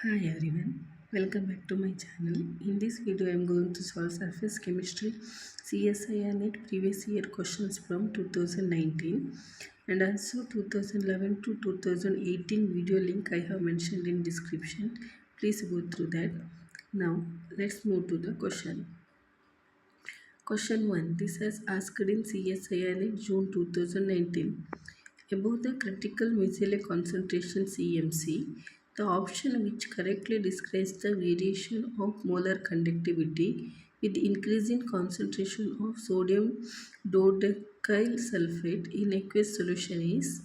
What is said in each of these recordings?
Hi everyone, welcome back to my channel. In this video, I am going to solve Surface Chemistry CSIR NET previous year questions from 2019 and also 2011 to 2018 video link I have mentioned in description. Please go through that. Now, let's move to the question. Question 1. This has asked in CSIR NET June 2019. Above the critical micelle concentration CMC, the option which correctly describes the variation of molar conductivity with increase in concentration of sodium dodecyl sulfate in aqueous solution is.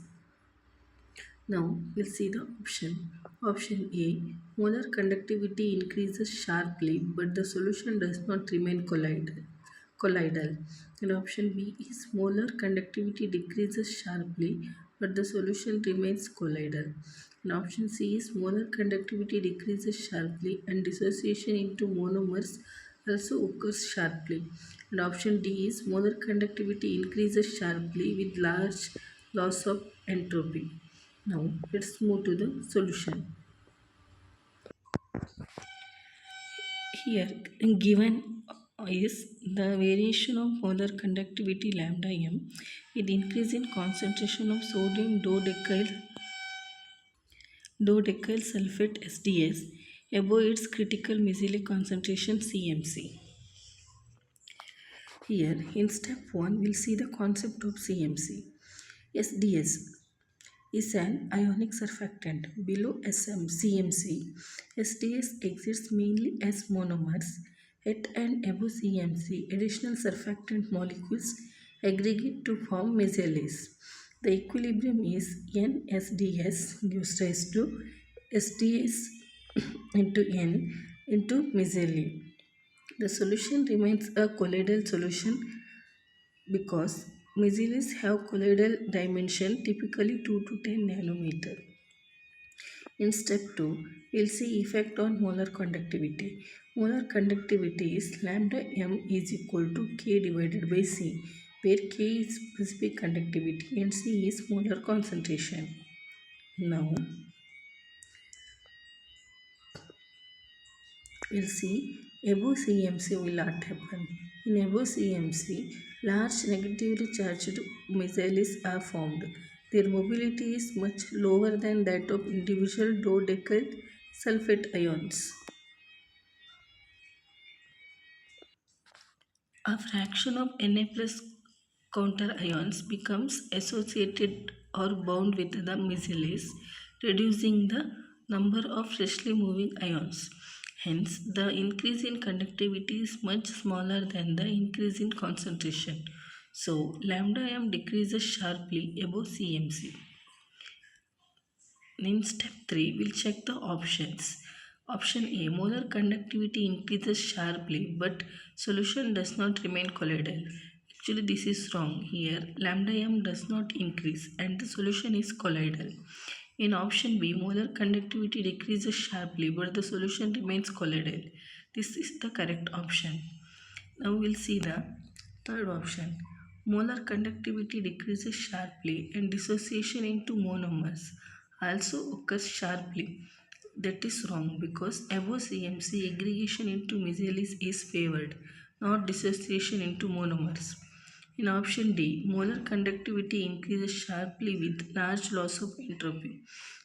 Now we'll see the option. Option A. Molar conductivity increases sharply but the solution does not remain colloidal. And option B is molar conductivity decreases sharply but the solution remains colloidal. And option C is molar conductivity decreases sharply and dissociation into monomers also occurs sharply. And option D is molar conductivity increases sharply with large loss of entropy. Now let's move to the solution. Here given is the variation of molar conductivity lambda m with increase in concentration of sodium dodecyl sulfate SDS above its critical micelle concentration CMC. Here in step 1 we'll see the concept of CMC. SDS is an ionic surfactant. Below CMC, SDS exists mainly as monomers. At and above CMC, additional surfactant molecules aggregate to form micelles. The equilibrium is NSDS gives rise to SDS into N into micelle. The solution remains a colloidal solution because micelles have colloidal dimension typically 2 to 10 nanometer. In step 2, we'll see effect on molar conductivity. Molar conductivity is lambda m is equal to K divided by C, where K is specific conductivity and C is molar concentration. Now, we'll see above CMC will not happen. In above CMC, large negatively charged micelles are formed. Their mobility is much lower than that of individual dodecyl sulfate ions. A fraction of Na plus counter ions becomes associated or bound with the micelles, reducing the number of freshly moving ions. Hence, the increase in conductivity is much smaller than the increase in concentration. So, lambda m decreases sharply above CMC. In step 3, we'll check the options. Option A, molar conductivity increases sharply but solution does not remain colloidal. Actually, this is wrong. Here, lambda m does not increase and the solution is colloidal. In option B, molar conductivity decreases sharply but the solution remains colloidal. This is the correct option. Now we'll see the third option. Molar conductivity decreases sharply and dissociation into monomers also occurs sharply. That is wrong because above CMC aggregation into micelles is favored, not dissociation into monomers. In option D, molar conductivity increases sharply with large loss of entropy.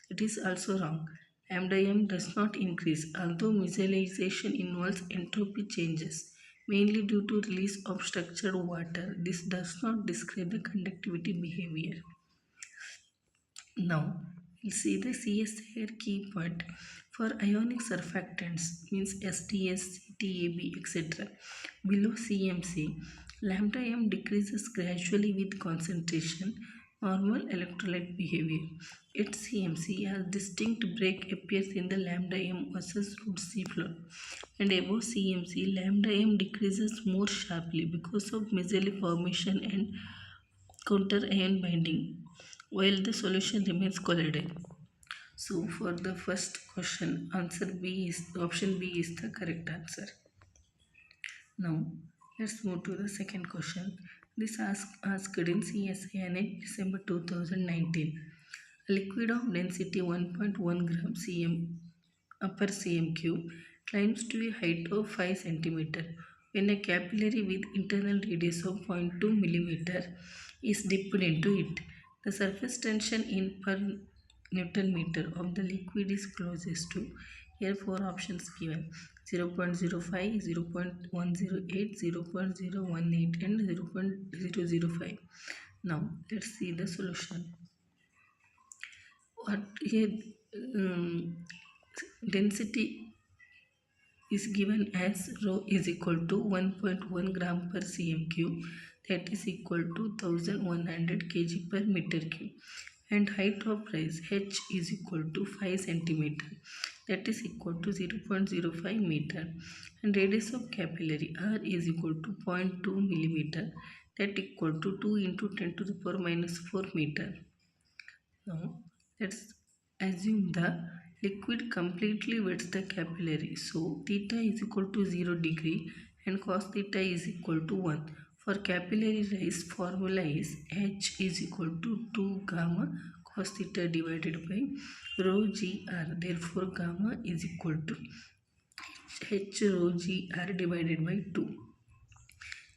It is also wrong. Lambda m does not increase, although micellization involves entropy changes, mainly due to release of structured water. This does not describe the conductivity behavior. Now, we'll see the CSIR key point for ionic surfactants means SDS, CTAB, etc. Below CMC, lambda m decreases gradually with concentration, normal electrolyte behavior. At CMC, a distinct break appears in the lambda m versus root C flow. And above CMC, lambda m decreases more sharply because of micelle formation and counter ion binding, while the solution remains colloidal. So for the first question, option B is the correct answer. Now let's move to the second question. This asked in CSIR NET December 2019. A liquid of density 1.1 gram cm per cm3 climbs to a height of 5 centimeter when a capillary with internal radius of 0.2 millimeter is dipped into it. The surface tension in per Newton meter of the liquid is closest to, here four options given: 0.05, 0.108, 0.018 and 0.005. Now let's see the solution. What here density is given as rho is equal to 1.1 gram per cm cube, that is equal to 1100 kg per meter cube, and height of rise h is equal to 5 centimeter, that is equal to 0.05 meter, and radius of capillary r is equal to 0.2 millimeter, that equal to 2 into 10 to the power minus 4 meter. Now let's assume the liquid completely wets the capillary. So theta is equal to 0 degree and cos theta is equal to 1. For capillary rise, formula is H is equal to 2 gamma cos theta divided by rho gr. Therefore gamma is equal to H rho gr divided by 2.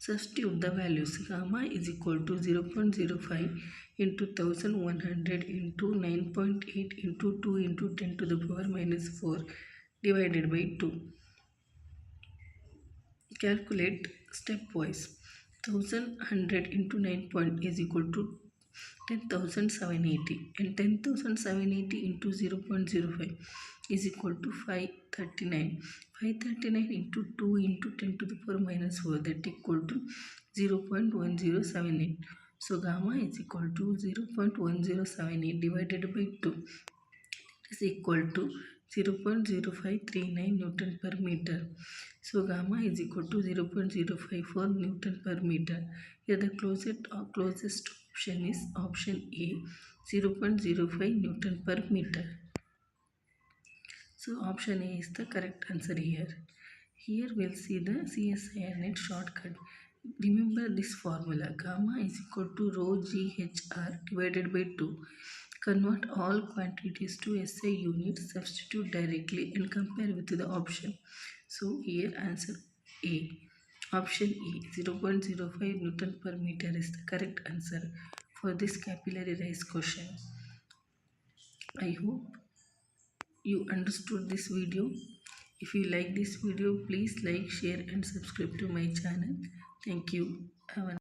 Substitute the values. Gamma is equal to 0.05 into 1100 into 9.8 into 2 into 10 to the power minus 4 divided by 2. Calculate stepwise. 1100 into 9 point is equal to 10,780, and 10,780 into 0.05 is equal to 539. 539 into 2 into 10 to the power minus 4, that equal to 0.1078. So gamma is equal to 0.1078 divided by 2, is equal to 0.0539 Newton per meter. So gamma is equal to 0.054 Newton per meter. Here the closest option is option A, 0.05 Newton per meter. So option A is the correct answer here. Here we'll see the CSIR NET shortcut. Remember this formula: gamma is equal to rho GHR divided by 2. Convert all quantities to SI units, substitute directly and compare with the option. So here answer A. Option E, 0.05 Newton per meter is the correct answer for this capillary rise question. I hope you understood this video. If you like this video, please like, share and subscribe to my channel. Thank you. Have a